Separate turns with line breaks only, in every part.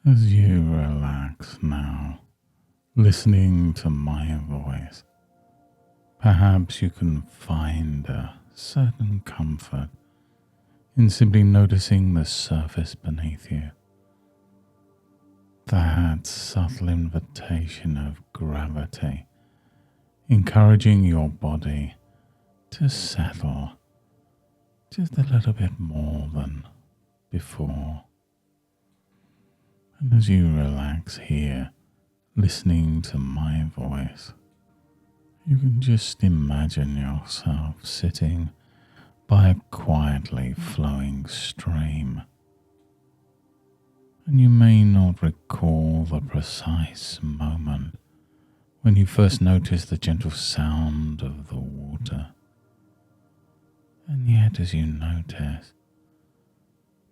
As you relax now, listening to my voice, perhaps you can find a certain comfort in simply noticing the surface beneath you. That subtle invitation of gravity, encouraging your body to settle just a little bit more than before. And as you relax here, listening to my voice, you can just imagine yourself sitting by a quietly flowing stream. And you may not recall the precise moment when you first noticed the gentle sound of the water. And yet as you notice,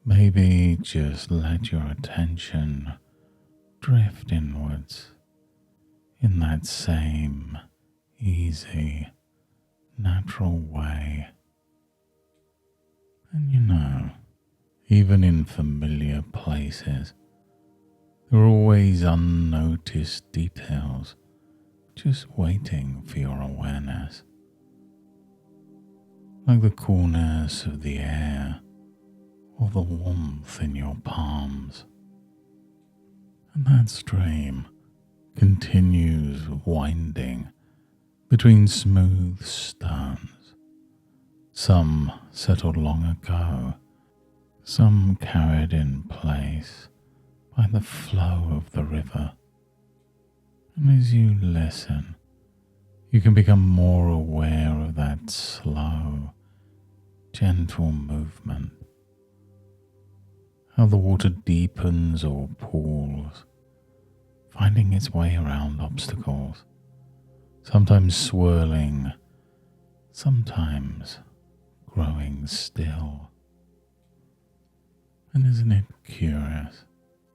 maybe just let your attention drift inwards in that same easy, natural way. And even in familiar places, there are always unnoticed details just waiting for your awareness. Like the coolness of the air or the warmth in your palms. And that stream continues winding between smooth stones. Some settled long ago, some carried in place by the flow of the river. And as you listen, you can become more aware of that slow, gentle movement. How the water deepens or pools, finding its way around obstacles, sometimes swirling, sometimes growing still. And isn't it curious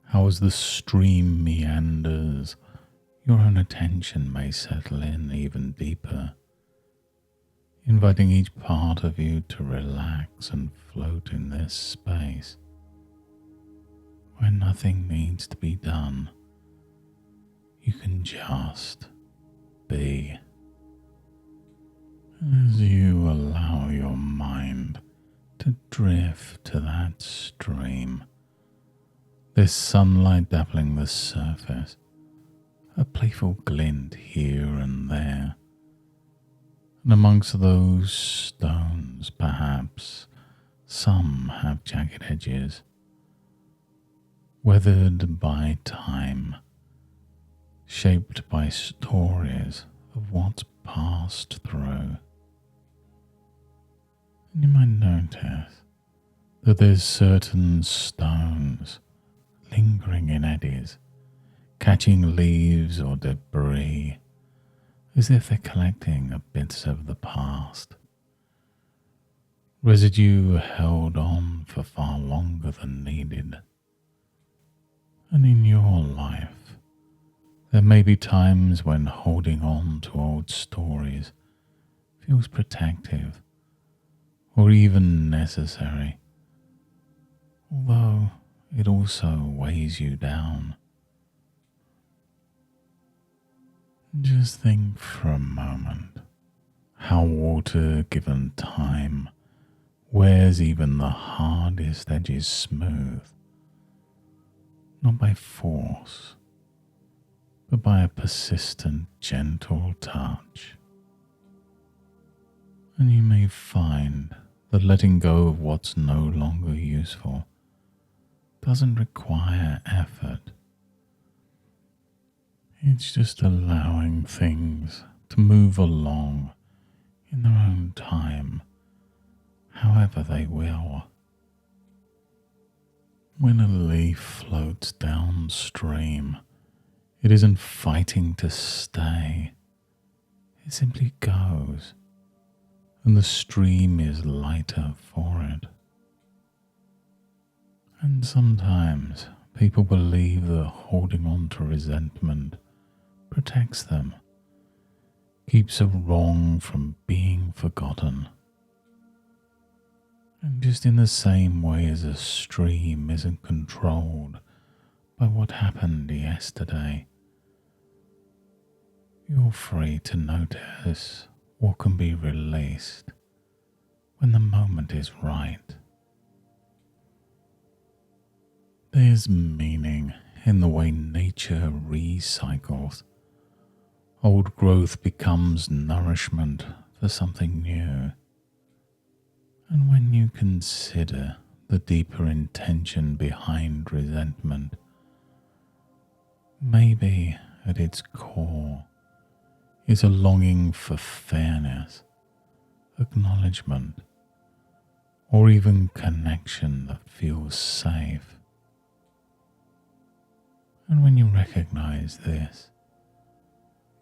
how as the stream meanders, your own attention may settle in even deeper, inviting each part of you to relax and float in this space where nothing needs to be done. You can just be. As you allow your mind to drift to that stream, this sunlight dappling the surface, a playful glint here and there, and amongst those stones perhaps some have jagged edges, weathered by time, shaped by stories of what's passed through. And you might notice that there's certain stones lingering in eddies, catching leaves or debris, as if they're collecting bits of the past. Residue held on for far longer than needed. And in your life, there may be times when holding on to old stories feels protective or even necessary, although it also weighs you down. Just think for a moment how water given time wears even the hardest edges smooth, not by force, but by a persistent, gentle touch. And you may find that letting go of what's no longer useful doesn't require effort. It's just allowing things to move along in their own time, however they will. When a leaf floats downstream, it isn't fighting to stay. It simply goes, and the stream is lighter for it. And sometimes people believe that holding on to resentment protects them, keeps a wrong from being forgotten. And just in the same way as a stream isn't controlled by what happened yesterday. You're free to notice what can be released when the moment is right. There's meaning in the way nature recycles. Old growth becomes nourishment for something new. And when you consider the deeper intention behind resentment, maybe at its core is a longing for fairness, acknowledgement, or even connection that feels safe. And when you recognize this,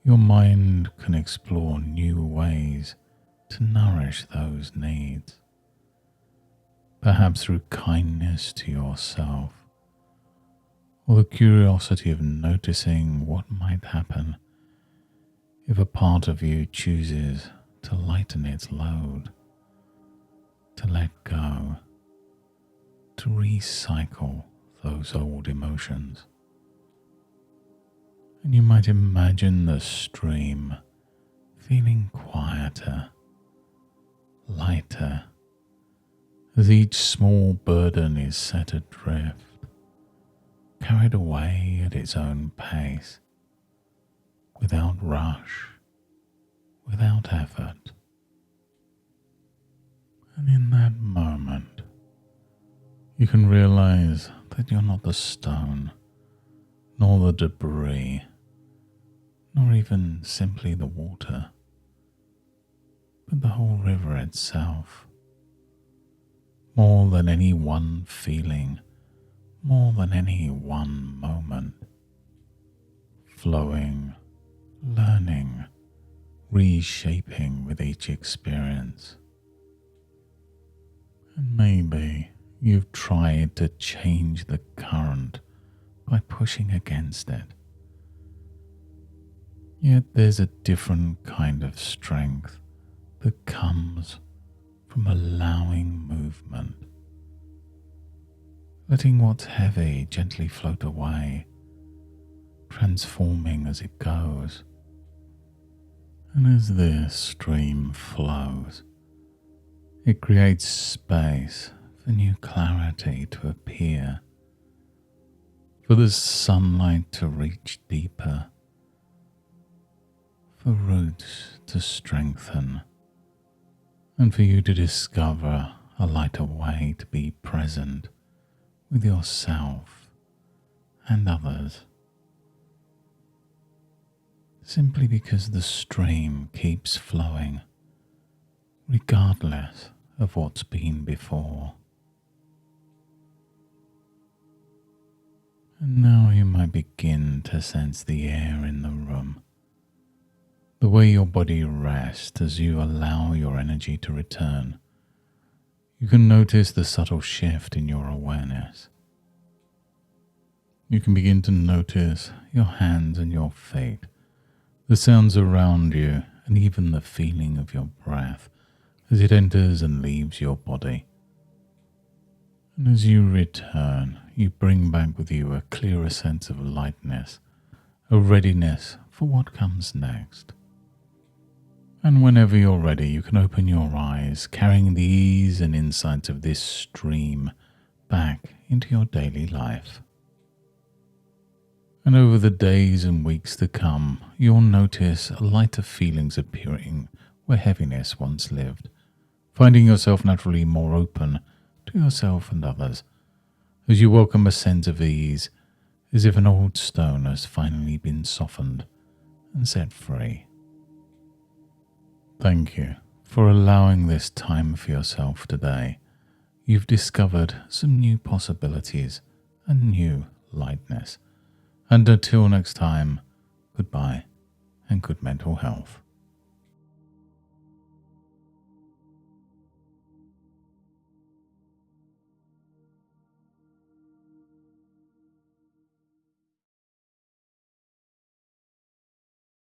your mind can explore new ways to nourish those needs, perhaps through kindness to yourself, or the curiosity of noticing what might happen if a part of you chooses to lighten its load, to let go, to recycle those old emotions. And you might imagine the stream feeling quieter, lighter, as each small burden is set adrift, carried away at its own pace, without rush, without effort. And in that moment, you can realize that you're not the stone, nor the debris, nor even simply the water, but the whole river itself. More than any one feeling, more than any one moment, flowing, learning, reshaping with each experience. And maybe you've tried to change the current by pushing against it. Yet there's a different kind of strength that comes from allowing movement, letting what's heavy gently float away, transforming as it goes. And as this stream flows, it creates space for new clarity to appear, for the sunlight to reach deeper, for roots to strengthen, and for you to discover a lighter way to be present with yourself and others. Simply because the stream keeps flowing, regardless of what's been before. And now you might begin to sense the air in the room, the way your body rests as you allow your energy to return. You can notice the subtle shift in your awareness. You can begin to notice your hands and your feet, the sounds around you, and even the feeling of your breath as it enters and leaves your body. And as you return, you bring back with you a clearer sense of lightness, a readiness for what comes next. And whenever you're ready, you can open your eyes, carrying the ease and insights of this stream back into your daily life. And over the days and weeks to come, you'll notice lighter feelings appearing where heaviness once lived, finding yourself naturally more open to yourself and others, as you welcome a sense of ease, as if an old stone has finally been softened and set free. Thank you for allowing this time for yourself today. You've discovered some new possibilities and new lightness. And until next time, goodbye and good mental health.